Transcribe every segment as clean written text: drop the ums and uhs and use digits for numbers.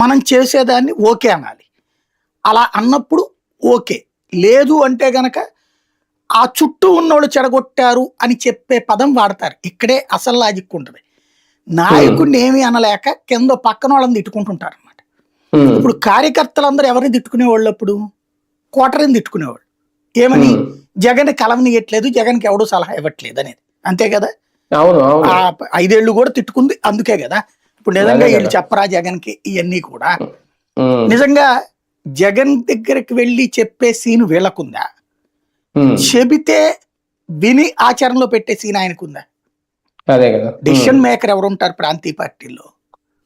మనం చేసేదాన్ని ఓకే అనాలి. అలా అన్నప్పుడు ఓకే. లేదు అంటే గనక ఆ చుట్టూ ఉన్నోళ్ళు చెడగొట్టారు అని చెప్పే పదం వాడతారు. ఇక్కడే అసలు లాజిక్ ఉంటది. నాయకుడిని ఏమి అనలేక కింద పక్కనోళ్ళని తిట్టుకుంటుంటారనమాట. ఇప్పుడు కార్యకర్తలందరూ ఎవరిని తిట్టుకునేవాళ్ళు అప్పుడు? కోటరీని తిట్టుకునేవాళ్ళు. ఏమని? జగన్ కలవనీయట్లేదు, జగన్‌కి ఎవడు సలహా ఇవ్వట్లేదు అనేది. అంతే కదా! అవును. అవును. 5 ఏళ్ళు కూడా తిట్టుకుంది అందుకే కదా! ఇప్పుడు అదే నిజంగా ఈళ్ళు కదా! చెప్పరా జగన్‌కి ఇయన్నీ కూడా? హ్మ్. నిజంగా జగన్ దగ్గరికి వెళ్లి చెప్పే సీన్ వీళ్ళకుందా? హ్మ్. చెబితే విని ఆచరణలో పెట్టే సీన్ ఆయనకుందా? అదే కదా! డెసిషన్ మేకర్ ఎవరుంటారు ప్రాంతీయ పార్టీల్లో?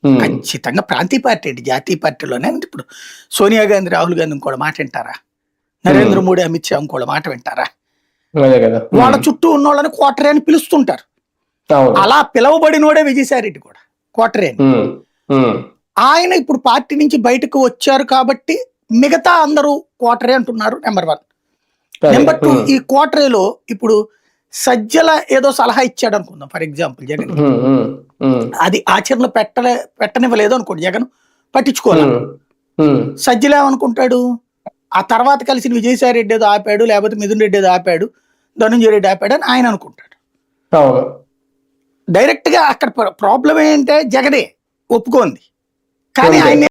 హ్మ్. ఖచ్చితంగా ప్రాంతీయ పార్టీ ఏంటి, జాతీయ పార్టీలోనే ఇప్పుడు సోనియా గాంధీ, రాహుల్ గాంధీ ఇంకోళ్ళ మాట వింటారా? నరేంద్ర మోడీ, అమిత్ షా ఇంకోళ్ళ మాట వింటారా? అదే కదా! వాళ్ళ చుట్టూ ఉన్నోళ్ళని కోటరీ అని పిలుస్తుంటారు. అవును. అలా పిలవబడినోడే విజయసాయిరెడ్డి కూడా కోటరీ అని. హ్మ్. హ్మ్. ఆయన ఇప్పుడు పార్టీ నుంచి బయటకు వచ్చారు కాబట్టి మిగతా అందరూ కోటరీ అంటున్నారు. నెంబర్ 1. అదే. నెంబర్ 2, ఈ కోటరీలో ఇప్పుడు సజ్జల ఏదో సలహా ఇచ్చాడు అనుకుందాం ఫర్ ఎగ్జాంపుల్ జగన్‌కి. హ్మ్. హ్మ్. హ్మ్. అది ఆచరణలో పెట్టనివ్వలేదు అనుకోండి, జగన్ పట్టించుకోలే. హ్మ్. హ్మ్. సజ్జలు ఏమనుకుంటాడు? ఆ తర్వాత కలిసిన విజయసాయి రెడ్డి ఏదో ఆపాడు, లేకపోతే మిథున్ రెడ్డి ఏదో ఆపాడు, ధనుంజయ రెడ్డి ఆపాడు అని ఆయన అనుకుంటాడు. అవును. డైరెక్ట్‌గా అక్కడ ప్రాబ్లమ్ ఏంటంటే జగనే ఒప్పుకోంది. కానీ అంతే. ఆయన